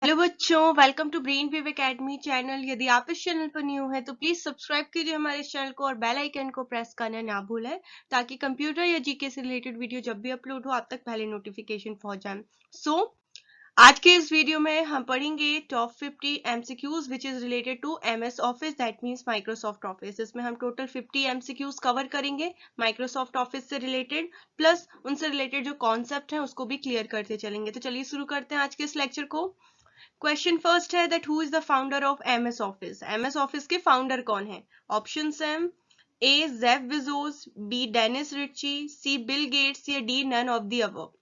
Hello बच्चों, welcome to brain wave academy channel. यदि आप इस चैनल पर न्यू हैं तो प्लीज सब्सक्राइब कीजिए हमारे इस चैनल को और बेल आइकन को प्रेस करना ना भूलें ताकि कंप्यूटर या जीके से रिलेटेड वीडियो जब भी अपलोड हो आप तक पहले नोटिफिकेशन पहुंच जाए। आज के इस वीडियो में हम पढ़ेंगे top 50 MCQs which is related to MS office, that means Microsoft office. इसमें हम टोटल 50 एमसीक्यूज कवर करेंगे माइक्रोसॉफ्ट ऑफिस से रिलेटेड, प्लस उनसे रिलेटेड जो कॉन्सेप्ट है उसको भी क्लियर करते चलेंगे। तो चलिए शुरू करते हैं आज के इस लेक्चर को। क्वेश्चन फर्स्ट है that who is the founder of MS Office. MS Office के फाउंडर कौन है? ऑप्शंस हैं A Jeff Bezos, B Dennis Ritchie, C Bill Gates या D none of the above.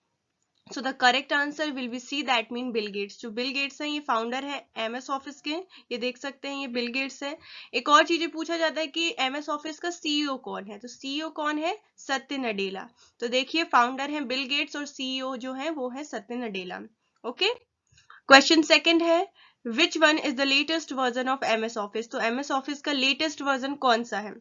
So the correct answer will be C, that mean Bill Gates. जो Bill Gates हैं ये founder है MS Office के, ये देख सकते हैं ये बिल गेट्स है। एक और चीज पूछा जाता है कि एमएस ऑफिस का सीईओ कौन है, तो सीईओ कौन है? सत्य नडेला। तो देखिए फाउंडर है बिल गेट्स और सीईओ जो है वो है सत्य नडेला। ओके, क्वेश्चन सेकंड है which one is the latest version of MS office. तो एमएस ऑफिस का लेटेस्ट वर्जन कौन सा है?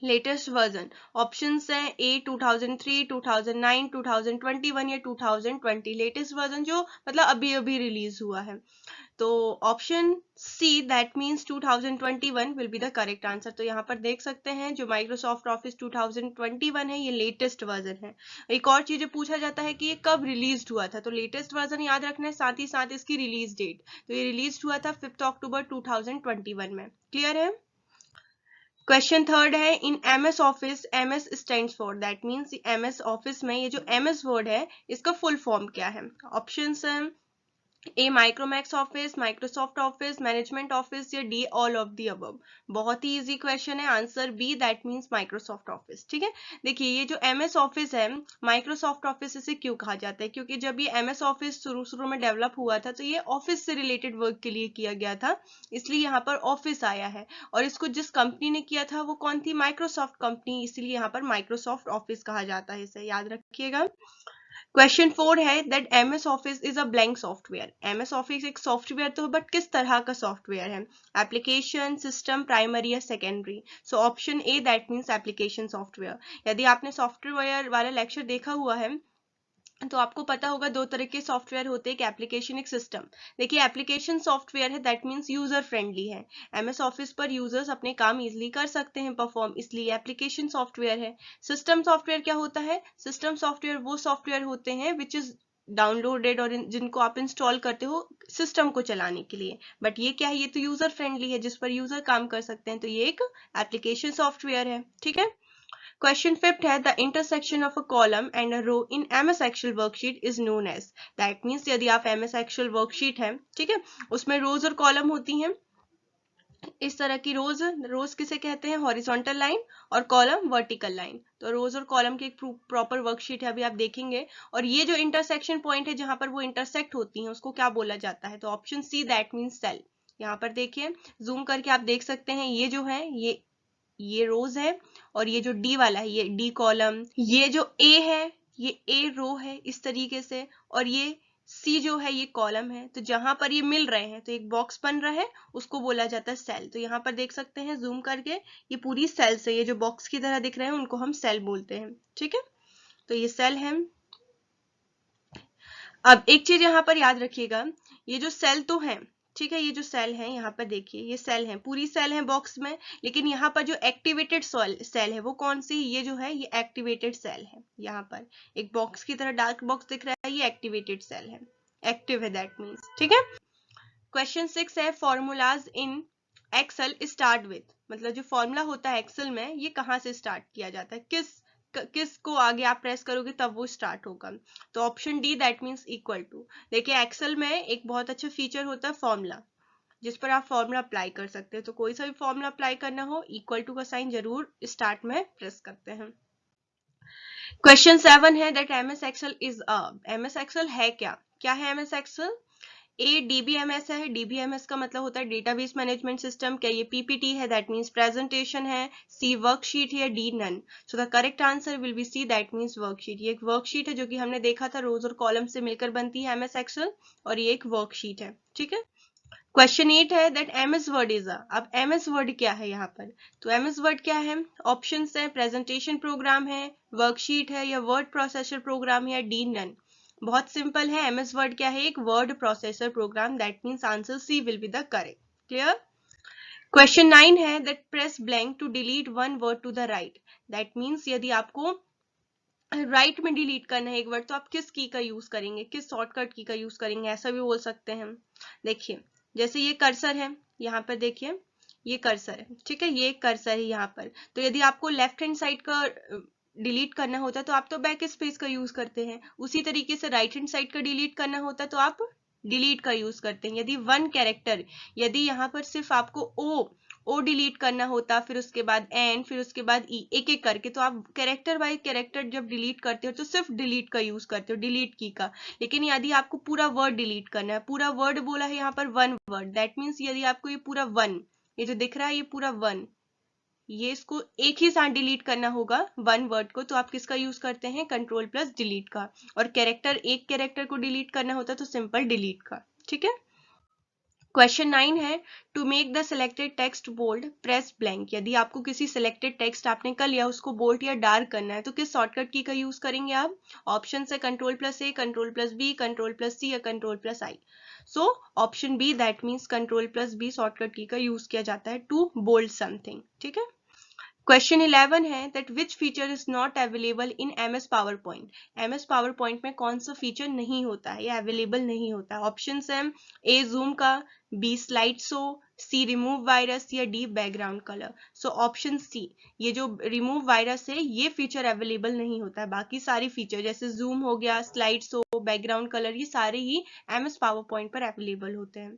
लेटेस्ट वर्जन ऑप्शंस है ए 2003, 2009, 2021 या 2020। लेटेस्ट वर्जन जो मतलब अभी अभी रिलीज हुआ है, तो option C that means 2021 will be the correct answer. तो यहाँ पर देख सकते हैं जो माइक्रोसॉफ्ट ऑफिस 2021 है ये लेटेस्ट वर्जन है। एक और चीज पूछा जाता है कि ये कब रिलीज हुआ था, तो लेटेस्ट वर्जन याद रखना है, साथ ही साथ इसकी रिलीज डेट। तो ये रिलीज हुआ था 5 अक्टूबर 2021 में। क्लियर है? क्वेश्चन थर्ड है in MS Office MS stands for, that means MS office में ये जो एमएस वर्ड है इसका फुल फॉर्म क्या है? ऑप्शंस हैं A Micromax office, Microsoft Office, management office या D all of the above. बहुत ही इजी क्वेश्चन है, answer B that means Microsoft Office. ठीक है, देखिए ये जो एमएस ऑफिस है माइक्रोसॉफ्ट ऑफिस इसे क्यों कहा जाता है? क्योंकि जब ये एमएस ऑफिस शुरू शुरू में डेवलप हुआ था तो ये ऑफिस से रिलेटेड वर्क के लिए किया गया था, इसलिए यहाँ पर ऑफिस आया है। और इसको जिस कंपनी ने किया था वो कौन थी? माइक्रोसॉफ्ट कंपनी, इसलिए यहाँ पर माइक्रोसॉफ्ट ऑफिस कहा जाता है, इसे याद रखिएगा। क्वेश्चन 4 है that MS office is a blank software. MS office एक सॉफ्टवेयर तो बट किस तरह का सॉफ्टवेयर है? एप्लीकेशन, सिस्टम, प्राइमरी या secondary? So option A that means application software. यदि आपने सॉफ्टवेयर वाला लेक्चर देखा हुआ है तो आपको पता होगा दो तरह के सॉफ्टवेयर होते हैं, एक एप्लीकेशन एक सिस्टम। देखिए एप्लीकेशन सॉफ्टवेयर है दैट मीन्स यूजर फ्रेंडली है, एमएस ऑफिस पर यूजर्स अपने काम इजीली कर सकते हैं परफॉर्म, इसलिए एप्लीकेशन सॉफ्टवेयर है। सिस्टम सॉफ्टवेयर क्या होता है? सिस्टम सॉफ्टवेयर वो सॉफ्टवेयर होते हैं विच इज डाउनलोडेड और जिनको आप इंस्टॉल करते हो सिस्टम को चलाने के लिए, बट ये क्या है? ये तो यूजर फ्रेंडली है जिस पर यूजर काम कर सकते हैं, तो ये एक एप्लीकेशन सॉफ्टवेयर है। ठीक है, क्वेश्चन फिफ्थ है the intersection of a column and a row in MS Excel worksheet is known as, that means यदि आप एमएस एक्सेल वर्कशीट है, ठीक है, उसमें रोज और कॉलम होती हैं इस तरह की। रोज रोज किसे कहते हैं? हॉरिजॉन्टल लाइन, और कॉलम वर्टिकल लाइन। तो रोज और कॉलम की एक प्रॉपर वर्कशीट है, अभी आप देखेंगे। और ये जो इंटरसेक्शन पॉइंट है जहां पर वो इंटरसेक्ट होती हैं उसको क्या बोला जाता है? तो option C that means cell. यहाँ पर देखिए जूम करके आप देख सकते हैं ये जो है ये रोज है, और ये जो डी वाला है ये डी कॉलम, ये जो ए है ये ए रो है इस तरीके से, और ये सी जो है ये कॉलम है। तो जहां पर ये मिल रहे हैं तो एक बॉक्स बन रहा है, उसको बोला जाता है सेल। तो यहाँ पर देख सकते हैं जूम करके ये पूरी सेल्स है, ये जो बॉक्स की तरह दिख रहे हैं उनको हम सेल बोलते हैं। ठीक है, तो ये सेल है। अब एक चीज यहाँ पर याद रखिएगा, ये जो सेल तो है, ठीक है, ये जो सेल है यहाँ पर देखिए ये सेल है, पूरी सेल है बॉक्स में, लेकिन यहाँ पर जो एक्टिवेटेड सेल है वो कौन सी? ये जो है ये एक्टिवेटेड सेल है। यहाँ पर एक बॉक्स की तरह डार्क बॉक्स दिख रहा है, ये एक्टिवेटेड सेल है, एक्टिव है दैट मीन्स। ठीक है, क्वेश्चन 6 है formulas in Excel start with, मतलब जो फॉर्मूला होता है एक्सेल में ये कहाँ से स्टार्ट किया जाता है? किस को आगे आप प्रेस करोगे तब वो स्टार्ट होगा? तो option D that means equal to. देखिए एक्सेल में एक बहुत अच्छा फीचर होता है फॉर्मूला, जिस पर आप फॉर्मूला अप्लाई कर सकते हैं। तो कोई सा भी फॉर्मूला अप्लाई करना हो इक्वल टू का साइन जरूर स्टार्ट में प्रेस करते हैं। क्वेश्चन 7 है that MS Excel is a, MS Excel है क्या? क्या है एमएस एक्सेल? ए डीबीएमएस है, डीबीएमएस का मतलब होता है डेटाबेस मैनेजमेंट सिस्टम। क्या ये पीपीटी है दैट मींस प्रेजेंटेशन है? सी वर्कशीट है, D none. So the correct answer will be C that means worksheet. ये एक वर्कशीट है जो कि हमने देखा था रोज और कॉलम से मिलकर बनती है एमएस एक्सेल, और ये एक वर्कशीट है। ठीक है, क्वेश्चन 8 है that MS word is a, अब एमएस वर्ड क्या है यहाँ पर? तो एमएस वर्ड क्या है? ऑप्शंस है प्रेजेंटेशन प्रोग्राम है, वर्कशीट है या वर्ड प्रोसेसर प्रोग्राम है या डी नन। बहुत सिंपल है। एमएस वर्ड क्या है? एक word processor program. That means answer C will be the correct. Clear? Question 9 है that press blank to delete one word to the right. That means यदि आपको राइट में delete करना है एक वर्ड तो आप किस की का यूज करेंगे, किस शॉर्टकट की का यूज करेंगे, ऐसा भी बोल सकते हैं हम। देखिए जैसे ये कर्सर है, यहाँ पर देखिए ये कर्सर है, ठीक है, ये एक कर्सर है यहाँ पर। तो यदि आपको लेफ्ट हैंड साइड का डिलीट करना होता है तो आप तो बैक स्पेस का यूज करते हैं। उसी तरीके से राइट हैंड साइड का डिलीट करना होता है तो आप डिलीट का यूज करते हैं। यदि वन कैरेक्टर, यदि यहाँ पर सिर्फ आपको ओ डिलीट करना होता, फिर उसके बाद एन, फिर उसके बाद ई, एक एक करके, तो आप कैरेक्टर बाय कैरेक्टर जब डिलीट करते हो तो सिर्फ डिलीट का यूज करते हो, डिलीट की का। लेकिन यदि आपको पूरा वर्ड डिलीट करना है, पूरा वर्ड बोला है यहाँ पर वन वर्ड, दैट मीन्स यदि आपको ये पूरा वन, ये जो दिख रहा है ये पूरा वन, ये इसको एक ही साथ डिलीट करना होगा वन वर्ड को, तो आप किसका यूज करते हैं? कंट्रोल प्लस डिलीट का। और कैरेक्टर, एक कैरेक्टर को डिलीट करना होता तो सिंपल डिलीट का। ठीक है। क्वेश्चन 9 है to make the selected text bold press blank. यदि आपको किसी सिलेक्टेड टेक्स्ट आपने कर लिया, उसको बोल्ड या डार्क करना है तो किस शॉर्टकट की का यूज करेंगे आप? ऑप्शन है control plus A, control plus B, control plus C या control plus I. So option B, that means control plus B shortcut key का यूज किया जाता है टू बोल्ड समथिंग। ठीक है। क्वेश्चन 11 है that which feature is not available in MS power point. MS power point में कौन सा फीचर नहीं होता है या अवेलेबल नहीं होता है? ऑप्शन है ए जूम का, B slide show, C remove virus या D background colour. So option C, ये जो रिमूव वायरस है ये फीचर अवेलेबल नहीं होता है। बाकी सारी फीचर जैसे जूम हो गया, स्लाइड शो, बैकग्राउंड कलर, ये सारे ही एमएस पावर पॉइंट पर अवेलेबल होते हैं।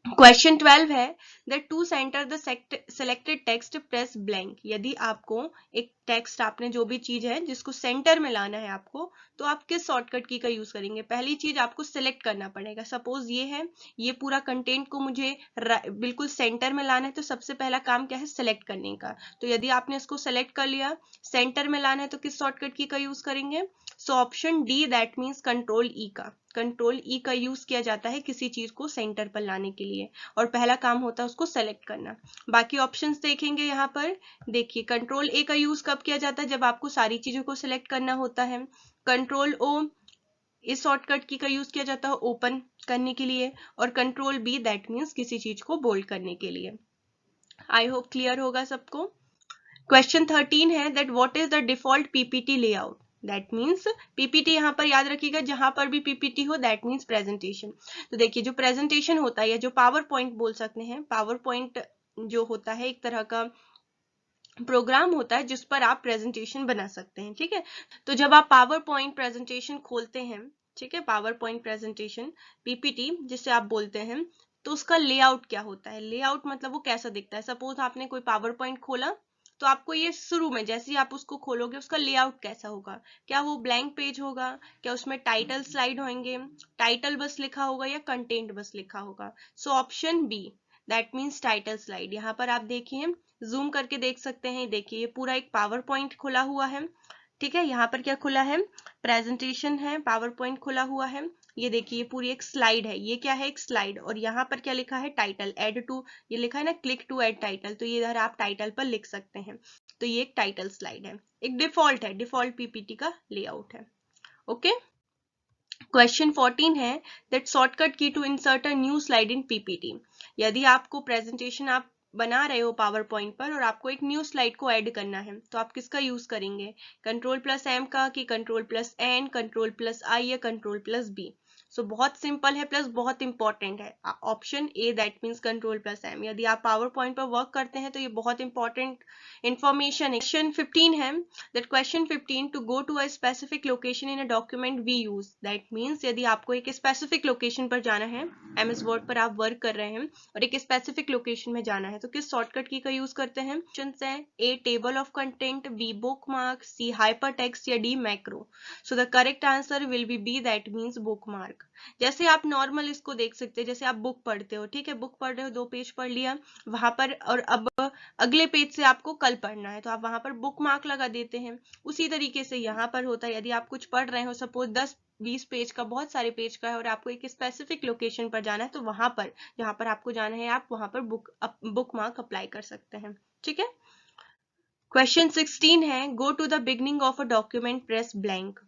क्वेश्चन 12 है that to centre the selected text press blank. यदि आपको एक टेक्स्ट, आपने जो भी चीज है जिसको सेंटर में लाना है आपको, तो आप किस शॉर्टकट की का यूज करेंगे? पहली चीज आपको सिलेक्ट करना पड़ेगा। सपोज ये है, ये पूरा कंटेंट को मुझे बिल्कुल सेंटर में लाना है, तो सबसे पहला काम क्या है? सिलेक्ट करने का। तो यदि आपने इसको सेलेक्ट कर लिया, सेंटर में लाना है तो किस शॉर्टकट की का यूज करेंगे? So option D, that means control E का। कंट्रोल ई का यूज किया जाता है किसी चीज को सेंटर पर लाने के लिए, और पहला काम होता है उसको सेलेक्ट करना। बाकी ऑप्शंस देखेंगे यहाँ पर। देखिए कंट्रोल ए का यूज कब किया जाता है? जब आपको सारी चीजों को सिलेक्ट करना होता है। कंट्रोल ओ, इस शॉर्टकट की का यूज किया जाता है ओपन करने के लिए। और कंट्रोल बी, दैट मीन्स किसी चीज को बोल्ड करने के लिए। आई होप क्लियर होगा सबको। क्वेश्चन 13 है that what is the default PPT layout. That means PPT, यहाँ पर याद रखिएगा जहां पर भी पीपीटी हो दैट मीन्स प्रेजेंटेशन। तो देखिए जो प्रेजेंटेशन होता है या जो पावर पॉइंट बोल सकते हैं, पावर पॉइंट जो होता है एक तरह का प्रोग्राम होता है जिस पर आप प्रेजेंटेशन बना सकते हैं। ठीक है। तो जब आप पावर पॉइंट प्रेजेंटेशन खोलते हैं, ठीक है, पावर पॉइंट प्रेजेंटेशन पीपीटी जिसे आप बोलते हैं, तो उसका लेआउट क्या होता है? लेआउट मतलब वो कैसा दिखता है? सपोज आपने कोई पावर पॉइंट खोला, तो आपको ये शुरू में जैसे ही आप उसको खोलोगे उसका लेआउट कैसा होगा? क्या वो ब्लैंक पेज होगा? क्या उसमें टाइटल स्लाइड होंगे, टाइटल बस लिखा होगा या कंटेंट बस लिखा होगा? So option B, that means title slide. यहाँ पर आप देखिए, जूम करके देख सकते हैं, देखिए ये पूरा एक पावर पॉइंट खुला हुआ है। ठीक है, यहाँ पर क्या खुला है? प्रेजेंटेशन है, पावर पॉइंट खुला हुआ है। ये देखिए पूरी एक स्लाइड है, ये क्या है? एक स्लाइड। और यहाँ पर क्या लिखा है? टाइटल, एड टू, ये लिखा है ना क्लिक टू एड टाइटल, तो ये इधर आप टाइटल पर लिख सकते हैं। तो ये एक टाइटल स्लाइड है, एक डिफॉल्ट है, डिफॉल्ट पीपीटी का लेआउट है। ओके। क्वेश्चन 14 है that shortcut key to insert a new slide in PPT. यदि आपको प्रेजेंटेशन आप बना रहे हो पावर पॉइंट पर और आपको एक न्यू स्लाइड को ऐड करना है, तो आप किसका यूज करेंगे? कंट्रोल प्लस एम का, कि control plus N, control plus I या कंट्रोल प्लस बी? सो बहुत सिंपल है, प्लस बहुत इंपॉर्टेंट है। Option A, that means control plus M. यदि आप पावर पॉइंट पर वर्क करते हैं तो ये बहुत इंपॉर्टेंट इंफॉर्मेशन है। क्वेश्चन 15 है that question 15 to go to a specific location in a document we use. That means यदि आपको एक स्पेसिफिक लोकेशन पर जाना है, एमएस वर्ड पर आप वर्क कर रहे हैं और एक स्पेसिफिक लोकेशन में जाना है, तो किस शॉर्टकट की का यूज करते हैं? ऑप्शंस है A table of content, B bookmark, C hypertext या D macro. So the correct answer will be B, that means bookmark. जैसे आप नॉर्मल इसको देख सकते हैं, जैसे आप बुक पढ़ते हो, ठीक है, बुक पढ़ रहे हो, 2 पेज पढ़ लिया वहां पर, और अब अगले पेज से आपको कल पढ़ना है तो आप वहां पर बुक मार्क लगा देते हैं। उसी तरीके से यहाँ पर होता है, यदि आप कुछ पढ़ रहे हो, सपोज 10-20 पेज का, बहुत सारे पेज का है, और आपको एक स्पेसिफिक लोकेशन पर जाना है, तो वहां पर जहां पर आपको जाना है आप वहां पर बुक मार्क अप्लाई कर सकते हैं। ठीक है। क्वेश्चन 16 है go to the beginning of a document press blank.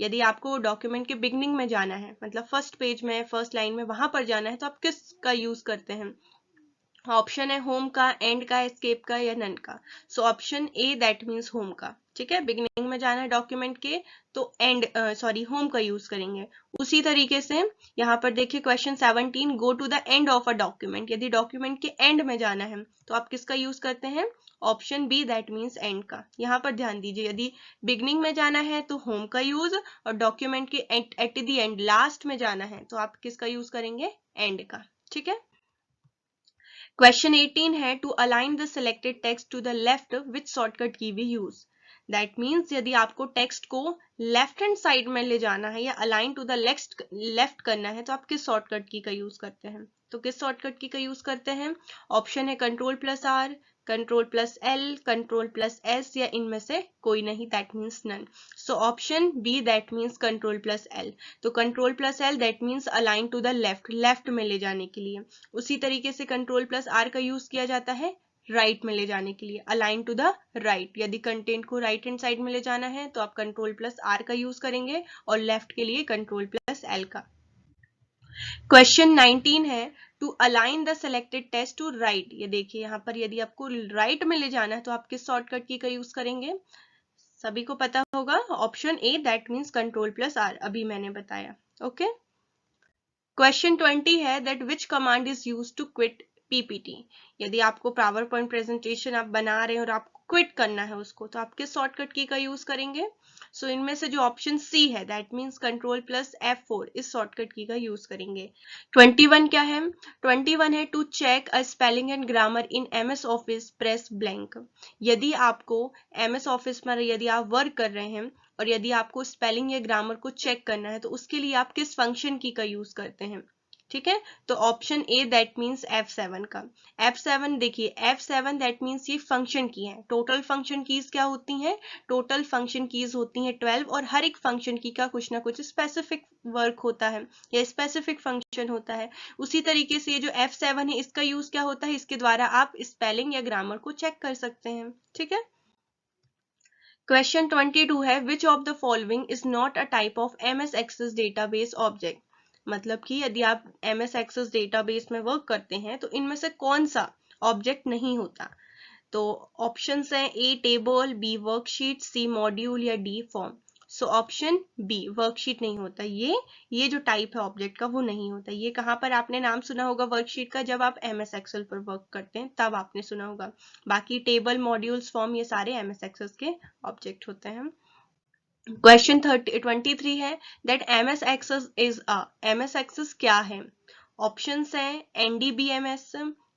यदि आपको डॉक्यूमेंट के बिगनिंग में जाना है, मतलब फर्स्ट पेज में, फर्स्ट लाइन में, वहां पर जाना है, तो आप किस का यूज करते हैं? ऑप्शन है होम का, एंड का, एस्केप का या नन का। सो option A that means home का। ठीक है, बिगिनिंग में जाना है डॉक्यूमेंट के तो एंड होम का यूज करेंगे। उसी तरीके से यहाँ पर देखिए question 17, go to the end of a document. यदि डॉक्यूमेंट के एंड में जाना है तो आप किसका यूज करते हैं? Option B that means end का। यहाँ पर ध्यान दीजिए, यदि बिगिनिंग में जाना है तो होम का यूज, और डॉक्यूमेंट के एट द एंड लास्ट में जाना है तो आप किसका यूज करेंगे? एंड का। ठीक है। क्वेश्चन 18 है to align the selected text to the left which shortcut key we use. That means यदि आपको टेक्स्ट को लेफ्ट हैंड साइड में ले जाना है या अलाइन टू द लेफ्ट करना है तो आप किस शॉर्टकट की का यूज करते हैं? तो किस शॉर्टकट की का यूज करते हैं? ऑप्शन है control plus R, control plus L, control plus S, या इनमें से कोई नहीं, that means none. So option B that means control plus L. तो control plus L that means align to the left, left में ले जाने के लिए। उसी तरीके से कंट्रोल प्लस आर का यूज किया जाता है राइट में ले जाने के लिए, अलाइन टू द राइट। यदि कंटेंट को राइट हैंड साइड में ले जाना है तो आप कंट्रोल प्लस आर का यूज करेंगे, और लेफ्ट के लिए कंट्रोल प्लस एल का। क्वेश्चन 19 है to align the selected text to right. ये देखिए यहाँ पर यदि आपको राइट में ले जाना है तो आप किस शॉर्टकट की का यूज करेंगे? सभी को पता होगा, option A that means control plus R, अभी मैंने बताया। ओके। क्वेश्चन 20 है that which command is use to quit PPT. यदि आपको पावर पॉइंट प्रेजेंटेशन आप बना रहे हैं और आपको क्विट करना है उसको, तो आप किस शॉर्टकट की का यूज करेंगे? सो इनमें से जो ऑप्शन सी है that means control plus F4, इस शॉर्टकट की का यूज करेंगे। 21 क्या है? 21 है to check a spelling and grammar in MS office press blank. यदि आपको MS ऑफिस में यदि आप वर्क कर रहे हैं और यदि आपको स्पेलिंग या ग्रामर को चेक करना है तो उसके लिए आप किस फंक्शन की का यूज करते हैं? ठीक है, तो option A that means F7 का। F7 देखिए, F7 दैट मीन्स ये फंक्शन की है। टोटल फंक्शन कीज क्या होती हैं? टोटल फंक्शन कीज होती हैं 12, और हर एक फंक्शन की का कुछ ना कुछ स्पेसिफिक वर्क होता है या स्पेसिफिक फंक्शन होता है। उसी तरीके से ये जो F7 है इसका यूज क्या होता है? इसके द्वारा आप स्पेलिंग या ग्रामर को चेक कर सकते हैं। ठीक है। क्वेश्चन 22 है which of the following is not a type of MS access database object. मतलब कि यदि आप MS एक्सेस डेटाबेस में वर्क करते हैं तो इनमें से कौन सा ऑब्जेक्ट नहीं होता? तो ऑप्शंस हैं A table, B worksheet, C module या D form. So option B worksheet नहीं होता। ये जो टाइप है ऑब्जेक्ट का वो नहीं होता। ये कहाँ पर आपने नाम सुना होगा वर्कशीट का? जब आप MS एक्सेल पर वर्क करते हैं तब आपने सुना होगा। बाकी टेबल, मॉड्यूल्स, फॉर्म ये सारे MS एक्सेल के ऑब्जेक्ट होते हैं। क्वेश्चन 23 है that MS access is a. MS access क्या है? ऑप्शंस हैं NDBMS,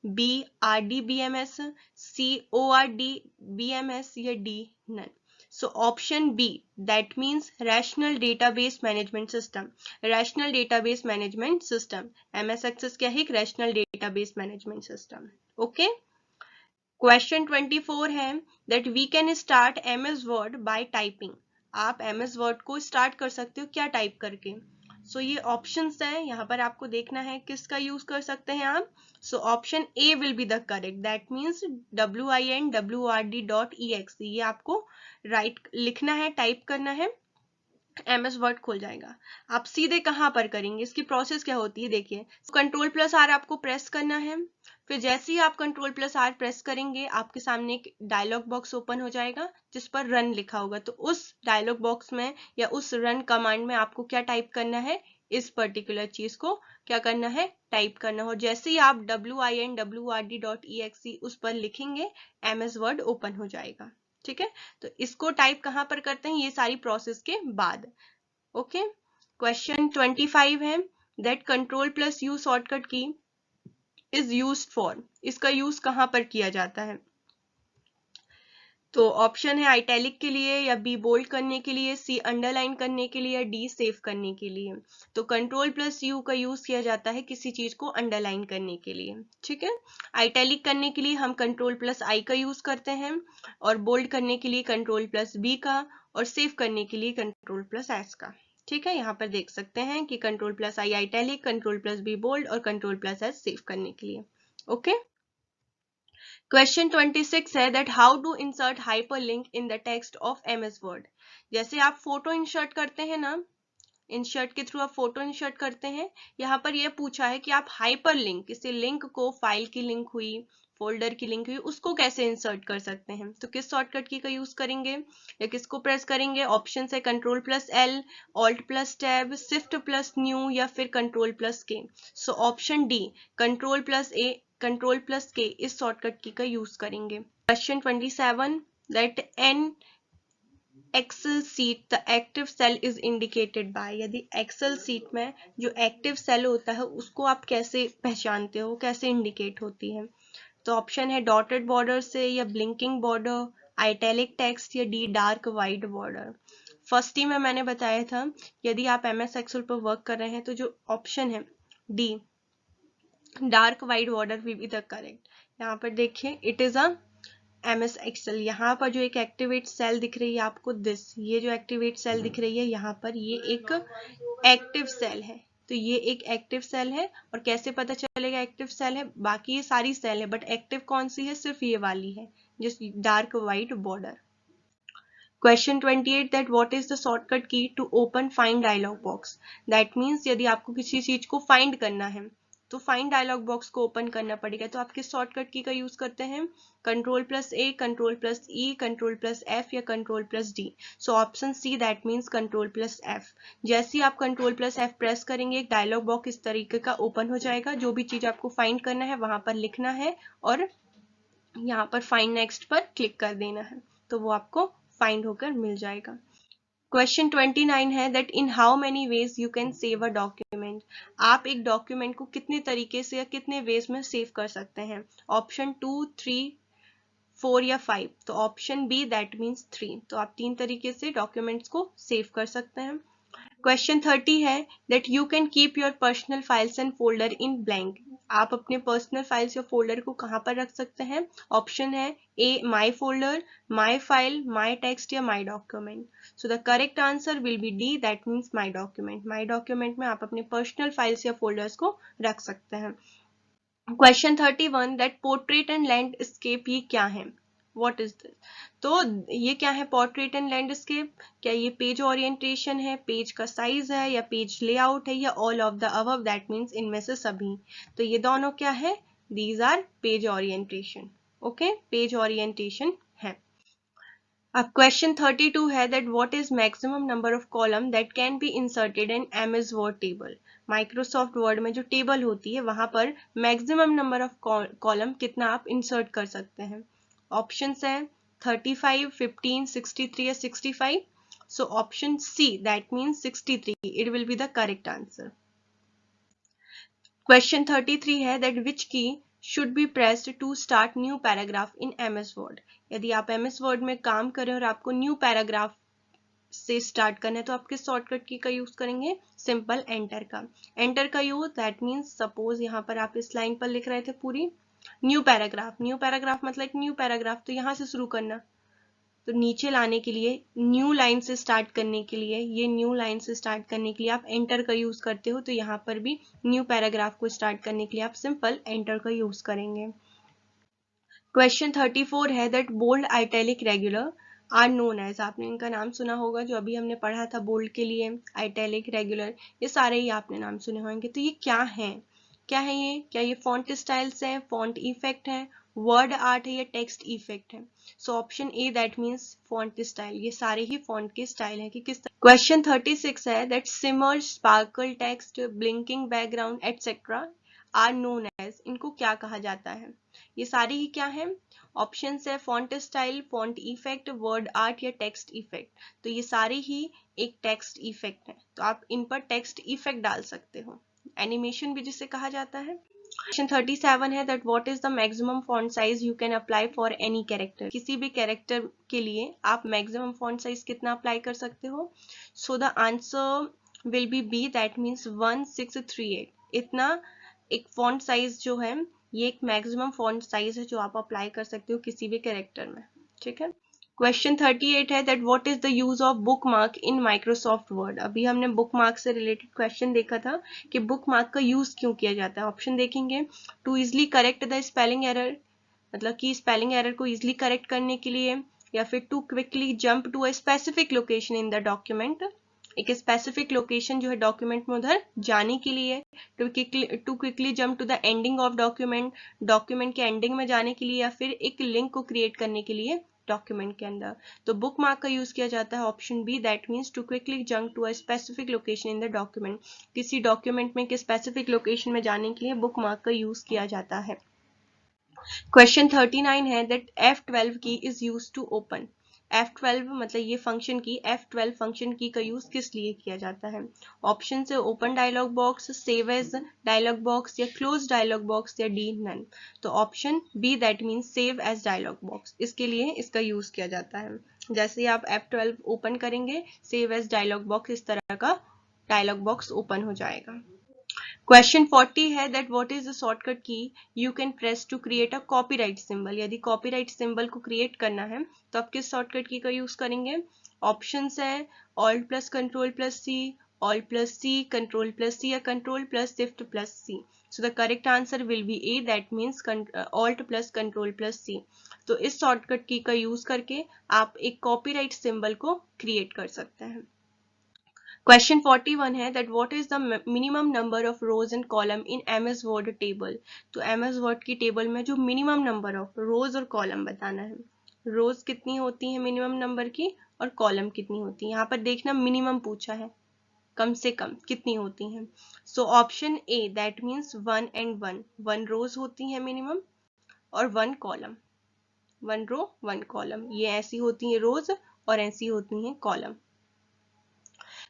B RDBMS, C ORDBMS या D none. So option B that means rational database management system. Rational database management system, MS access क्या है? एक rational database management system. Okay. Question 24 है that we can start MS word by typing. आप MS word को start कर सकते हो क्या? टाइप करके। सो ये ऑप्शंस हैं, यहाँ पर आपको देखना है किसका यूज कर सकते हैं आप। सो option A will be the correct, that means WINWRD.exe। ये आपको राइट लिखना है, टाइप करना है, MS वर्ड खुल जाएगा। आप सीधे कहाँ पर करेंगे? इसकी प्रोसेस क्या होती है देखिए, कंट्रोल प्लस आर आपको प्रेस करना है। फिर जैसे ही आप कंट्रोल प्लस आर प्रेस करेंगे आपके सामने एक डायलॉग बॉक्स ओपन हो जाएगा जिस पर रन लिखा होगा। तो उस डायलॉग बॉक्स में या उस रन कमांड में आपको क्या टाइप करना है? इस पर्टिकुलर चीज को क्या करना है? टाइप करना है। और जैसे ही आप WINWRD.exe उस पर लिखेंगे MS वर्ड ओपन हो जाएगा। ठीक है, तो इसको टाइप कहाँ पर करते हैं? ये सारी प्रोसेस के बाद। ओके। क्वेश्चन 25 है that control plus you shortcut की इज यूज्ड फॉर। इसका यूज कहाँ पर किया जाता है? तो ऑप्शन है आइटैलिक के लिए, या बी बोल्ड करने के लिए, सी अंडरलाइन करने के लिए, या डी सेव करने के लिए। तो कंट्रोल प्लस यू का यूज किया जाता है किसी चीज को अंडरलाइन करने के लिए। ठीक है, आइटैलिक करने के लिए हम कंट्रोल प्लस आई का यूज करते हैं, और बोल्ड करने के लिए कंट्रोल प्लस बी का, और सेव करने के लिए कंट्रोल प्लस एस का। ठीक है, यहाँ पर देख सकते हैं कि control plus I italic, control plus B bold और कंट्रोल प्लस एस सेव करने के लिए। ओके। क्वेश्चन 26 है that how to insert hyperlink in the text of MS Word. जैसे आप फोटो इंसर्ट करते हैं ना, इंसर्ट के थ्रू आप फोटो इंसर्ट करते हैं, यहाँ पर यह पूछा है कि आप हाइपर लिंक, किसी लिंक को, फाइल की लिंक हुई, फोल्डर की लिंक हुई, उसको कैसे इंसर्ट कर सकते हैं। तो किस शॉर्टकट की का यूज करेंगे या किसको प्रेस करेंगे? ऑप्शन है Ctrl+L, Alt+Tab, Shift+New या फिर Ctrl+K। सो ऑप्शन डी, Ctrl+A, Ctrl+K इस शॉर्टकट की का यूज करेंगे। Question 27 that an Excel sheet the active cell is indicated by. यदि एक्सेल सीट में जो एक्टिव सेल होता है उसको आप कैसे पहचानते हो, कैसे इंडिकेट होती है? तो ऑप्शन है डॉटेड बॉर्डर से, या ब्लिंकिंग बॉर्डर, आइटैलिक टेक्स्ट, या D dark white border. First ही में मैंने बताया था यदि आप एमएस एक्सेल पर वर्क कर रहे हैं तो जो ऑप्शन है D dark white border will be the correct. यहाँ पर देखिए it is a MS Excel. यहाँ पर जो एक एक्टिवेट सेल दिख रही है आपको, ये जो एक्टिवेट सेल दिख रही है यहाँ पर, ये एक एक्टिव सेल है। तो ये एक एक्टिव सेल है, और कैसे पता चलेगा एक्टिव सेल है? बाकी ये सारी सेल है बट एक्टिव कौन सी है? सिर्फ ये वाली है, जिस dark white border. Question 28 that what is the shortcut key to open find dialog box. That means यदि आपको किसी चीज को फाइंड करना है तो फाइंड डायलॉग बॉक्स को ओपन करना पड़ेगा, तो आप किस शॉर्टकट की का यूज करते हैं? Ctrl+A, Ctrl+E, Ctrl+F या Ctrl+D। So option C that means Ctrl+F। जैसे ही आप Ctrl+F प्रेस करेंगे एक डायलॉग बॉक्स इस तरीके का ओपन हो जाएगा। जो भी चीज आपको फाइंड करना है वहां पर लिखना है और यहाँ पर फाइंड नेक्स्ट पर क्लिक कर देना है, तो वो आपको फाइंड होकर मिल जाएगा। क्वेश्चन 29 है that in how many ways you can save a document. आप एक डॉक्यूमेंट को कितने तरीके से या कितने वेज में सेव कर सकते हैं? ऑप्शन 2, 3, 4 या 5। तो ऑप्शन बी दैट मीन्स 3। तो आप 3 तरीके से डॉक्यूमेंट्स को सेव कर सकते हैं। क्वेश्चन 30 है that you can keep your personal files and folder in blank. आप अपने पर्सनल फाइल्स या फोल्डर को कहाँ पर रख सकते हैं? ऑप्शन है A my folder, my file, my text या my document. So the correct answer will be D that means my document. My document में आप अपने पर्सनल फाइल्स या फोल्डर्स को रख सकते हैं। Question 31 that portrait and landscape ये क्या है? What is this? तो ये क्या है पोर्ट्रेट एंड लैंडस्केप? क्या ये पेज ओरिएंटेशन है, पेज का साइज है, या पेज लेआउट है, या all of the above that means इनमें से सभी? तो ये दोनों क्या है? These are page orientation. Okay, page orientation है। अब क्वेश्चन 32 है that what is maximum number of column that can be inserted in MS word table. Microsoft word में जो टेबल होती है वहां पर मैक्सिमम नंबर ऑफ कॉलम कितना आप इंसर्ट कर सकते हैं? ऑप्शंस है 35, 15, 63 या 65। So option C that means 63 it will be the correct answer. Question 33 है that which key should be pressed to start new paragraph in MS Word. यदि आप एमएस वर्ड में काम करें और आपको न्यू पैराग्राफ से स्टार्ट करना है तो आप किस शॉर्टकट की का यूज करेंगे? सिंपल एंटर का। एंटर का यूज दैट मीन्स सपोज यहाँ पर आप इस लाइन पर लिख रहे थे पूरी न्यू पैराग्राफ, न्यू पैराग्राफ मतलब न्यू पैराग्राफ, तो यहाँ से शुरू करना। तो नीचे लाने के लिए, न्यू लाइन से स्टार्ट करने के लिए, ये न्यू लाइन से स्टार्ट करने के लिए आप एंटर का यूज करते हो, तो यहाँ पर भी न्यू पैराग्राफ को स्टार्ट करने के लिए आप सिंपल एंटर का यूज करेंगे। क्वेश्चन 34 है that bold, italic, regular are known as. आपने इनका नाम सुना होगा, जो अभी हमने पढ़ा था बोल्ड के लिए, आइटैलिक, रेगुलर, ये सारे ही आपने नाम सुने होंगे। तो ये क्या है? क्या है ये? क्या ये फॉन्ट स्टाइल्स है, फॉन्ट इफेक्ट है, वर्ड आर्ट है, या टेक्स्ट इफेक्ट है? सो option A that means font style. ये सारे ही फॉन्ट के स्टाइल है कि किस तरह। क्वेश्चन 36 है that shimmer, sparkle text, blinking background etcetera are known as. इनको क्या कहा जाता है? ये सारी ही क्या है? ऑप्शन है font style, font effect, word art या टेक्स्ट इफेक्ट। तो ये सारे ही एक टेक्स्ट इफेक्ट है, तो आप इन पर टेक्स्ट इफेक्ट डाल सकते हो। एनिमेशन भी जिसे कहा जाता है। क्वेश्चन 37 है that what is the maximum font size you can apply for any character. किसी भी कैरेक्टर के लिए आप मैक्सिमम फॉन्ट साइज कितना अप्लाई कर सकते हो? So the answer will be B that means 1638। इतना एक फॉन्ट साइज जो है ये एक मैक्सिमम फॉन्ट साइज है जो आप अप्लाई कर सकते हो किसी भी कैरेक्टर में। ठीक है। क्वेश्चन 38 है that what is the use of book mark in Microsoft word. अभी हमने बुक मार्क से रिलेटेड क्वेश्चन देखा था कि बुक मार्क का यूज क्यों किया जाता है। ऑप्शन देखेंगे to easily correct the spelling error, मतलब कि स्पेलिंग एरर को इजिली करेक्ट करने के लिए, या फिर to quickly jump to a specific location in the document, एक स्पेसिफिक लोकेशन जो है डॉक्यूमेंट में उधर जाने के लिए, to quickly jump to the ending of document, document के एंडिंग में जाने के लिए, या फिर एक लिंक को क्रिएट करने के लिए डॉक्यूमेंट के अंदर। तो बुक मार्क का यूज किया जाता है option B, that means to quickly jump to a specific location in the document, किसी डॉक्यूमेंट में एक स्पेसिफिक लोकेशन में जाने के लिए बुक मार्क का यूज किया जाता है। क्वेश्चन 39 है दैट F12 की is use to open, F12 मतलब ये फंक्शन की, F12 फंक्शन की का यूज किस लिए किया जाता है? ऑप्शन से open dialog box, save as dialog box, या क्लोज डायलॉग बॉक्स, या डी नन। तो option B that means save as dialog box, इसके लिए इसका यूज किया जाता है। जैसे ही आप F12 ओपन करेंगे, सेव एज डायलॉग बॉक्स इस तरह का डायलॉग बॉक्स ओपन हो जाएगा। क्वेश्चन 40 है that what is the shortcut key you can press to create a copyright symbol, यदि कॉपीराइट सिंबल को क्रिएट करना है तो आप किस शॉर्टकट की का यूज करेंगे? ऑप्शंस है alt plus control plus C, alt plus C, control plus C, या control plus shift plus C. So the correct answer will be A, that means alt plus control plus C. तो इस shortcut key का use करके आप एक copyright symbol को create कर सकते हैं। क्वेश्चन 41 है that what is the minimum number of rose and column in MS word table. तो एमएस वर्ड की टेबल में जो मिनिमम नंबर ऑफ रोज और कॉलम बताना है, रोज कितनी होती है मिनिमम नंबर की, और कॉलम कितनी होती है। यहाँ पर देखना मिनिमम पूछा है, कम से कम कितनी होती हैं। सो option A that means 1 and 1, 1 रोज होती है मिनिमम और 1 कॉलम, 1 रो 1 कॉलम, ये ऐसी होती है रोज और ऐसी होती है कॉलम।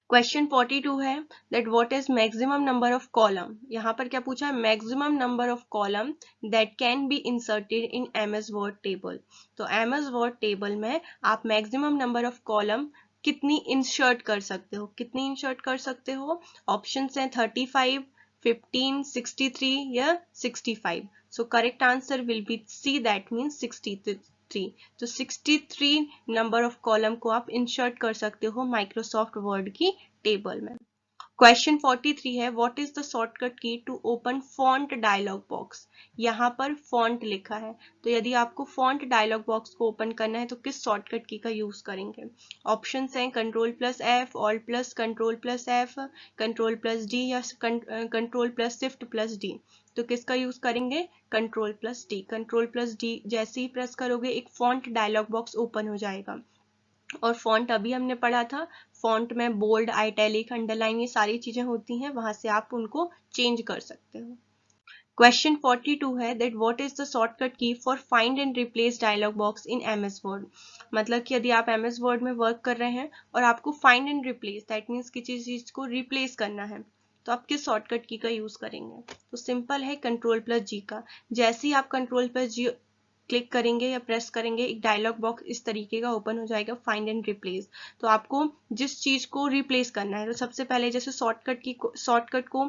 क्वेश्चन 42 है that what is maximum number of column, यहाँ पर क्या पूछा है? Maximum number of column that can be inserted in MS word table. तो एमएस वर्ड टेबल में आप मैक्सिमम नंबर ऑफ कॉलम कितनी इंसर्ट कर सकते हो, कितनी इंसर्ट कर सकते हो? ऑप्शंस हैं 35, 15, 63 या 65। So correct answer will be C, that means 63। तो 63 नंबर ऑफ कॉलम को आप इंसर्ट कर सकते हो माइक्रोसॉफ्ट वर्ड की टेबल में। क्वेश्चन 43 है what is the shortcut key to open font dialog box. यहाँ पर फॉन्ट लिखा है, तो यदि आपको फॉन्ट डायलॉग बॉक्स को ओपन करना है तो किस शॉर्टकट की का यूज करेंगे? ऑप्शंस हैं control plus F, alt plus control plus F, control plus D, या control plus shift plus D. तो किसका यूज करेंगे? Control plus D. Control plus D जैसे ही प्रेस करोगे एक फॉन्ट डायलॉग बॉक्स ओपन हो जाएगा। और फॉन्ट अभी हमने पढ़ा था, फॉन्ट में बोल्ड, आइटैलिक, अंडरलाइन ये सारी चीजें होती हैं, वहां से आप उनको चेंज कर सकते हो। क्वेश्चन 42 है that what is the shortcut key for find and replace dialog box in MS Word. मतलब कि यदि आप एमएस वर्ड में वर्क कर रहे हैं और आपको find and replace, that means किसी चीज को रिप्लेस करना है, तो आप किस शॉर्टकट की का यूज करेंगे? तो सिंपल है कंट्रोल प्लस जी का। जैसे ही आप कंट्रोल प्लस जी क्लिक करेंगे या प्रेस करेंगे एक डायलॉग बॉक्स इस तरीके का ओपन हो जाएगा, फाइंड एंड रिप्लेस। तो आपको जिस चीज को रिप्लेस करना है, तो सबसे पहले जैसे शॉर्टकट को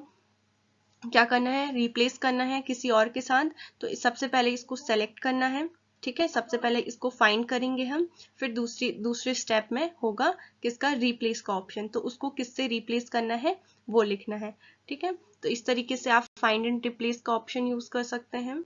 क्या करना है? रिप्लेस करना है किसी और के साथ। तो सबसे पहले इसको सेलेक्ट करना है, ठीक है, सबसे पहले इसको फाइंड करेंगे हम, फिर दूसरे स्टेप में होगा किसका? रिप्लेस का ऑप्शन। तो उसको किससे रिप्लेस करना है वो लिखना है, ठीक है। तो इस तरीके से आप फाइंड एंड रिप्लेस का ऑप्शन यूज कर सकते हैं।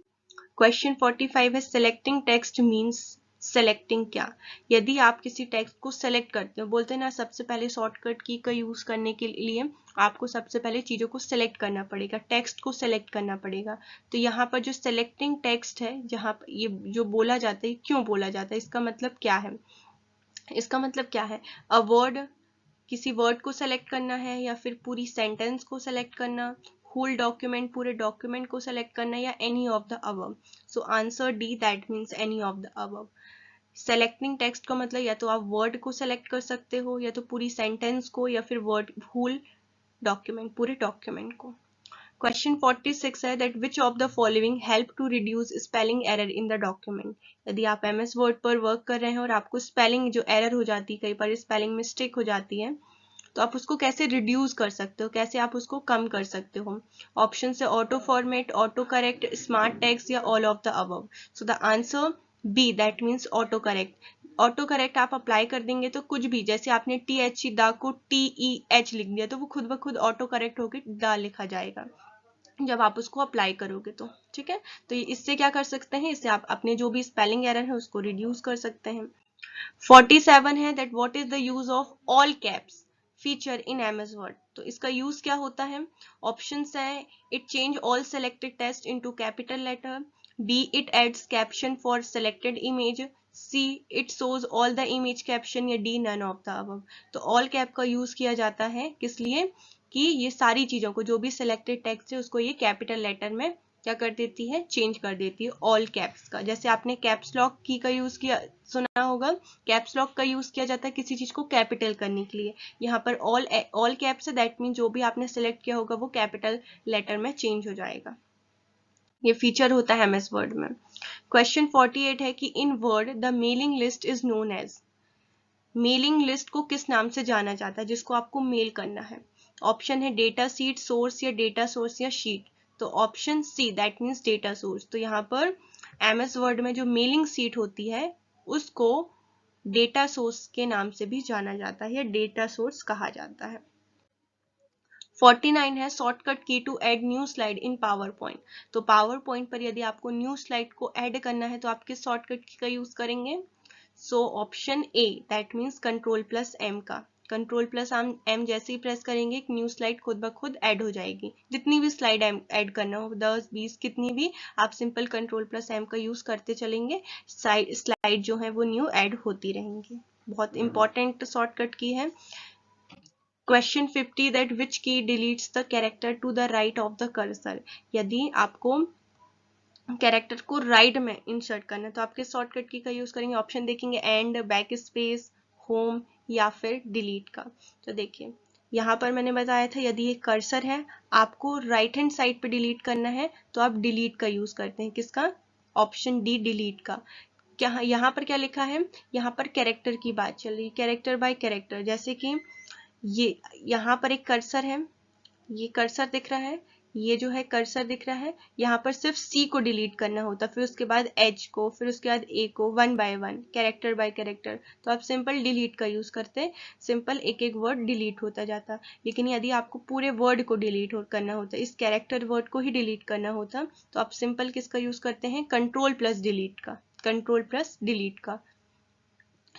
क्वेश्चन 45 है सेलेक्टिंग टेक्स्ट मीन्स, सेलेक्टिंग क्या? यदि आप किसी टेक्स्ट को सेलेक्ट करते हो, बोलते हैं ना सबसे पहले शॉर्टकट की का यूज करने के लिए आपको सबसे पहले चीजों को सेलेक्ट करना पड़ेगा, टेक्स्ट को सेलेक्ट करना पड़ेगा। तो यहाँ पर जो सेलेक्टिंग टेक्स्ट है, जहाँ पर ये जो बोला जाता है, क्यों बोला जाता है, इसका मतलब क्या है? इसका मतलब क्या है? अ वर्ड, किसी वर्ड को सेलेक्ट करना है, या फिर पूरी सेंटेंस को सेलेक्ट करना, होल डॉक्यूमेंट, पूरे डॉक्यूमेंट को सेलेक्ट करना, या any of the above. So answer D, that means any of the above. Selecting text का मतलब या तो आप वर्ड को सेलेक्ट कर सकते हो, या तो पूरी सेंटेंस को, या फिर वर्ड होल डॉक्यूमेंट, पूरे डॉक्यूमेंट को। क्वेश्चन 46 है that which of the following help to reduce spelling error in the document. यदि आप एमएस वर्ड पर वर्क कर रहे हैं और आपको स्पेलिंग जो एरर हो जाती है, कई बार स्पेलिंग मिस्टेक हो जाती है, तो आप उसको कैसे रिड्यूस कर सकते हो, कैसे आप उसको कम कर सकते हो? ऑप्शन है auto format, auto correct, smart text, या all of the above. So the answer B, that means auto correct. Auto correct आप अप्लाई कर देंगे तो कुछ भी, जैसे आपने टी एच दा को टी ई एच लिख दिया, तो वो खुद ब खुद ऑटो करेक्ट होकर दा लिखा जाएगा। जब आप उसको अप्लाई करोगे तो, ठीक है। तो इससे क्या कर सकते हैं, इससे आप अपने जो भी स्पेलिंग एरर है उसको रिड्यूस कर सकते हैं। 47 है that what is the use of all caps feature in MS Word. तो इसका यूज क्या होता है, ऑप्शंस है, it change all selected text into capital letter, B it adds caption for selected image, C it shows all the image caption, या D none of the above. तो all cap का use किया जाता है किस लिए, कि ये सारी चीजों को, जो भी सिलेक्टेड टेक्स्ट है उसको ये कैपिटल लेटर में क्या कर देती है, चेंज कर देती है ऑल कैप्स का। जैसे आपने कैप्स लॉक की का यूज किया सुना होगा, कैप्स लॉक का यूज किया जाता है किसी चीज को कैपिटल करने के लिए। यहाँ पर ऑल कैप्स है, दैट मीन जो भी आपने सिलेक्ट किया होगा वो कैपिटल लेटर में चेंज हो जाएगा। ये फीचर होता है एमएस वर्ड में। क्वेश्चन 48 है कि in Word the mailing list is known as. Mailing list को किस नाम से जाना जाता है जिसको आपको मेल करना है। ऑप्शन है डेटा सीट, सोर्स, या डेटा सोर्स, या शीट। तो option C that means data source. तो यहाँ पर एमएस वर्ड में जो मेलिंग सीट होती है उसको डेटा सोर्स के नाम से भी जाना जाता है, या डेटा सोर्स कहा जाता है। 49 है shortcut key to add new slide in PowerPoint. तो पावर पॉइंट पर यदि आपको न्यू स्लाइड को ऐड करना है तो आप किस शॉर्टकट की का यूज करेंगे। So option A that means control plus M का। कंट्रोल प्लस एम जैसे ही प्रेस करेंगे एक न्यू स्लाइड खुद ब खुद ऐड हो जाएगी। जितनी भी स्लाइड ऐड करना हो, 10 20 कितनी भी, आप सिंपल कंट्रोल प्लस एम का यूज करते चलेंगे, स्लाइड जो है वो न्यू ऐड होती रहेंगी। बहुत इंपॉर्टेंट शॉर्टकट की है। Question 50 that which key deletes the character to the right of the cursor. यदि आपको कैरेक्टर को राइट में इंसर्ट करना है तो आप किस शॉर्टकट की का यूज करेंगे। ऑप्शन देखेंगे एंड, बैक स्पेस, होम, या फिर डिलीट का। तो देखिए यहाँ पर मैंने बताया था यदि ये कर्सर है आपको राइट हैंड साइड पे डिलीट करना है तो आप डिलीट का यूज करते हैं। किसका, ऑप्शन डी डिलीट का। क्या यहाँ पर क्या लिखा है, यहाँ पर कैरेक्टर की बात चल रही है, कैरेक्टर बाय कैरेक्टर। जैसे कि ये यहाँ पर एक कर्सर है, ये कर्सर दिख रहा है, ये जो है कर्सर दिख रहा है, यहाँ पर सिर्फ सी को डिलीट करना होता, फिर उसके बाद एच को, फिर उसके बाद ए को, one by one, character bye character. तो आप सिंपल डिलीट का यूज करते, सिंपल एक एक वर्ड डिलीट होता जाता। लेकिन यदि आपको पूरे वर्ड को डिलीट करना होता, इस कैरेक्टर वर्ड को ही डिलीट करना होता, तो आप सिंपल किसका यूज करते हैं, कंट्रोल प्लस डिलीट का, कंट्रोल प्लस डिलीट का।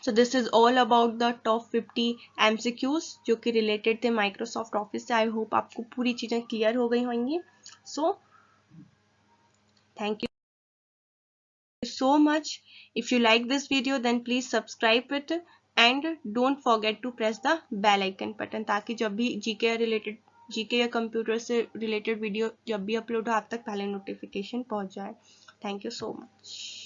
So this is all about the top 50 MCQs जो कि related थे Microsoft Office से। I hope आपको पूरी चीजें clear हो गई होंगी। So thank you so much. If you like this video then please subscribe it and don't forget to press the bell icon button ताकि जब भी जीके या कंप्यूटर से रिलेटेड वीडियो जब भी अपलोड हो आप तक पहले नोटिफिकेशन पहुंच जाए। Thank you so much.